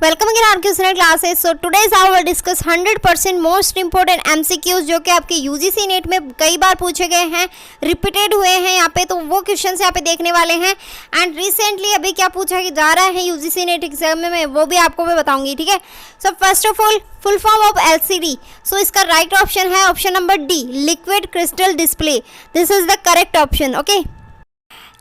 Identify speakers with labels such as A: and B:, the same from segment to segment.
A: Welcome again our question classes. So today's I will discuss 100% most important MCQs जो कि आपके UGC NET में कई बार पूछे गए हैं, रिपीटेड हुए हैं यहाँ पे, तो वो क्वेश्चन यहाँ पे देखने वाले हैं। एंड रिसेंटली अभी क्या पूछा जा रहा है यूजीसी नेट एग्जाम में वो भी आपको मैं बताऊंगी, ठीक है। So first of all full form of LCD. So इसका राइट ऑप्शन है option number D, liquid crystal display. This is the correct option, okay.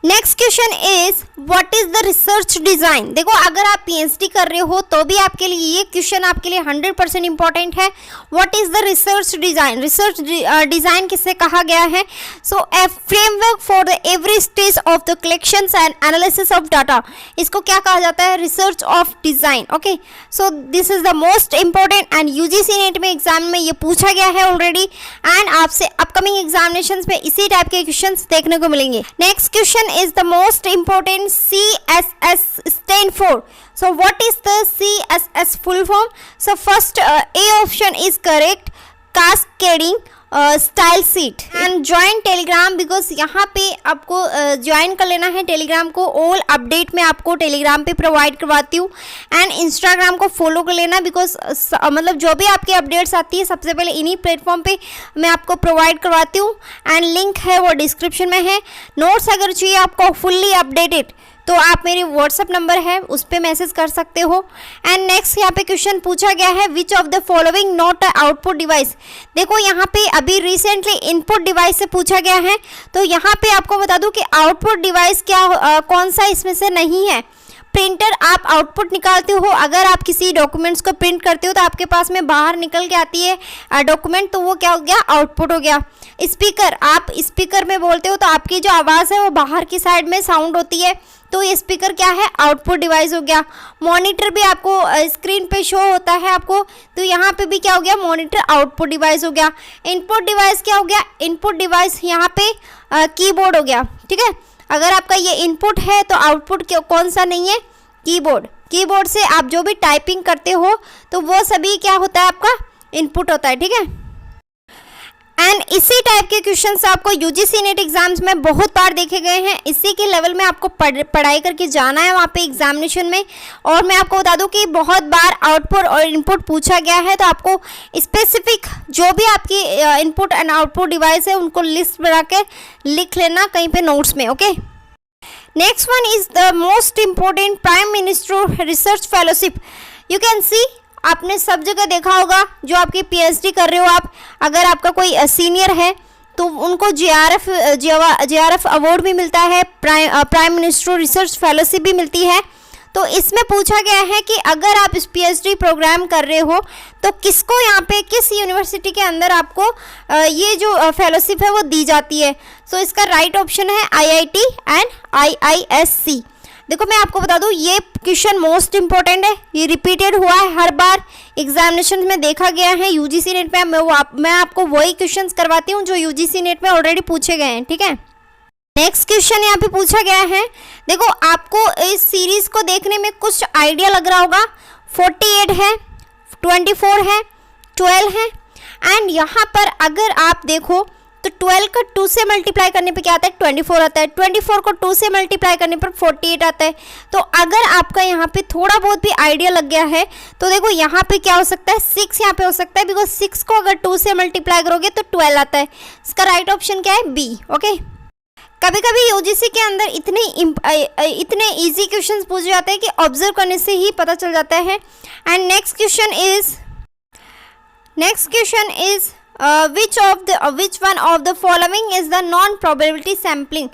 A: Next question is what is the research design. देखो अगर आप PhD कर रहे हो तो भी आपके लिए ये क्वेश्चन आपके लिए 100% इंपॉर्टेंट है। What is the research design, research design किसे कहा गया है। So a framework for the every stage of the collections and analysis of data, इसको क्या कहा जाता है, research of design, okay. So this is the most important and UGC NET में एग्जाम में ये पूछा गया है ऑलरेडी, एंड आपसे अपकमिंग एग्जामिनेशंस में इसी टाइप के क्वेश्चन देखने को मिलेंगे। Next question is the most important CSS stand for. So what is the CSS full form? So first A option is correct, cascading style seat and join Telegram, because यहाँ पे आपको join कर लेना है Telegram को। All update मैं आपको Telegram पे प्रोवाइड करवाती हूँ, एंड इंस्टाग्राम को फॉलो कर लेना, बिकॉज मतलब जो भी आपकी अपडेट्स आती है सबसे पहले इन्हीं प्लेटफॉर्म पे मैं आपको प्रोवाइड करवाती हूँ, एंड लिंक है वो डिस्क्रिप्शन में है। नोट्स अगर चाहिए आपको फुल्ली अपडेटेड तो आप मेरी व्हाट्सअप नंबर है उस पर मैसेज कर सकते हो। एंड नेक्स्ट यहाँ पे क्वेश्चन पूछा गया है which of the following not a output device. देखो यहाँ पे अभी रिसेंटली इनपुट डिवाइस से पूछा गया है, तो यहाँ पे आपको बता दूं कि आउटपुट डिवाइस क्या कौन सा इसमें से नहीं है। प्रिंटर आप आउटपुट निकालते हो, अगर आप किसी डॉक्यूमेंट्स को प्रिंट करते हो तो आपके पास में बाहर निकल के आती है डॉक्यूमेंट, तो वो क्या हो गया, आउटपुट हो गया। स्पीकर, आप स्पीकर में बोलते हो तो आपकी जो आवाज़ है वो बाहर की साइड में साउंड होती है, तो ये स्पीकर क्या है, आउटपुट डिवाइस हो गया। मॉनिटर भी आपको स्क्रीन पे शो होता है आपको, तो यहाँ पे भी क्या हो गया, मॉनिटर आउटपुट डिवाइस हो गया। इनपुट डिवाइस क्या हो गया, इनपुट डिवाइस यहाँ पे कीबोर्ड हो गया, ठीक है। अगर आपका ये इनपुट है तो आउटपुट कौन सा नहीं है, कीबोर्ड। कीबोर्ड से आप जो भी टाइपिंग करते हो तो वो सभी क्या होता है, आपका इनपुट होता है, ठीक है। एंड इसी टाइप के क्वेश्चंस आपको यूजीसी नेट एग्जाम्स में बहुत बार देखे गए हैं। इसी के लेवल में आपको पढ़ाई करके जाना है वहाँ पे एग्जामिनेशन में। और मैं आपको बता दूं कि बहुत बार आउटपुट और इनपुट पूछा गया है, तो आपको स्पेसिफिक जो भी आपकी इनपुट एंड आउटपुट डिवाइस है उनको लिस्ट बना के लिख लेना कहीं पे नोट्स में, okay. Next one is the most important prime minister research fellowship. You can see, आपने सब जगह देखा होगा, जो आपकी पीएचडी कर रहे हो आप, अगर आपका कोई सीनियर है तो उनको जेआरएफ अवार्ड भी मिलता है, प्राइम मिनिस्टर रिसर्च फेलोशिप भी मिलती है। तो इसमें पूछा गया है कि अगर आप इस पीएचडी प्रोग्राम कर रहे हो तो किसको यहाँ पे, किस यूनिवर्सिटी के अंदर आपको ये जो फेलोशिप है वो दी जाती है। सो इसका राइट ऑप्शन है आईआईटी एंड आईआईएससी। देखो मैं आपको बता दूं ये क्वेश्चन मोस्ट इंपॉर्टेंट है, ये रिपीटेड हुआ है हर बार एग्जामिनेशन में देखा गया है यूजीसी नेट में। मैं आपको वही क्वेश्चंस करवाती हूँ जो यूजीसी नेट में ऑलरेडी पूछे गए हैं, ठीक है। नेक्स्ट क्वेश्चन यहाँ पे पूछा गया है, देखो आपको इस सीरीज को देखने में कुछ आइडिया लग रहा होगा। 48 है, 24 है, 12 है, एंड यहाँ पर अगर आप देखो तो 12 का 2 से मल्टीप्लाई करने पे क्या आता है, 24 आता है। 24 को 2 से मल्टीप्लाई करने पर 48 आता है। तो अगर आपका यहाँ पे थोड़ा बहुत भी आइडिया लग गया है तो देखो यहाँ पे क्या हो सकता है, 6 यहाँ पे हो सकता है, बिकॉज 6 को अगर 2 से मल्टीप्लाई करोगे तो 12 आता है। इसका राइट ऑप्शन क्या है, बी, ओके। कभी कभी यूजीसी के अंदर इतने इजी क्वेश्चंस पूछे जाते हैं कि ऑब्जर्व करने से ही पता चल जाता है। And next question is which one of the following is the non probability sampling।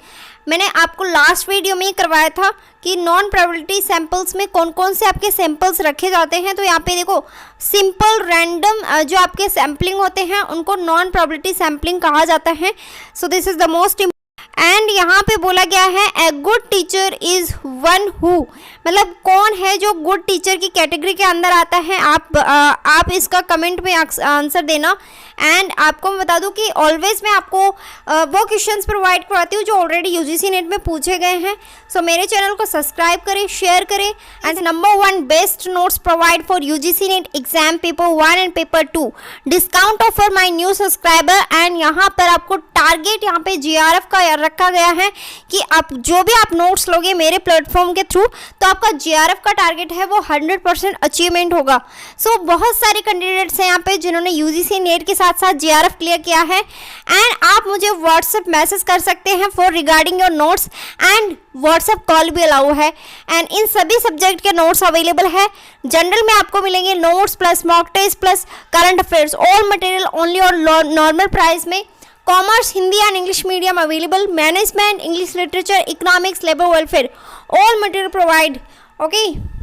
A: मैंने आपको लास्ट वीडियो में ही करवाया था कि नॉन प्रोबेबिलिटी सैंपल्स में कौन कौन से आपके सैंपल्स रखे जाते हैं। तो यहाँ पे देखो सिंपल रैंडम जो आपके सैम्पलिंग होते हैं उनको नॉन प्रोबेबिलिटी सैम्पलिंग कहा जाता है। सो this is the most and यहाँ पे बोला गया है a good teacher is one who, मतलब कौन है जो गुड टीचर की कैटेगरी के अंदर आता है। आप इसका कमेंट में आंसर देना। एंड आपको मैं बता दूं कि ऑलवेज मैं आपको वो क्वेश्चंस प्रोवाइड करवाती हूँ जो ऑलरेडी यूजीसी नेट में पूछे गए हैं। सो मेरे चैनल को सब्सक्राइब करें, शेयर करें। And number 1 best notes provide for UGC net exam paper 1 and paper 2, discount offer my new subscriber. And यहाँ पर आपको टारगेट यहाँ पे जीआरएफ का रखा गया है कि आप जो भी आप नोट्स लोगे मेरे प्लेटफॉर्म के थ्रू, तो आपका JRF का टारगेट है वो 100% अचीवमेंट होगा। सो बहुत सारे कैंडिडेट्स हैं यहाँ पे जिन्होंने UGC नेट के साथ साथ JRF क्लियर किया है, एंड आप मुझे व्हाट्सएप मैसेज कर सकते हैं for regarding your notes, and WhatsApp call भी अलाउ है। एंड इन सभी सब्जेक्ट के नोट्स अवेलेबल है। जनरल में आपको मिलेंगे notes plus mock test plus current affairs, all material only और नॉर्मल प्राइस में। Commerce, Hindi and English medium available, management, English literature, economics, labour welfare, all material provide. Okay.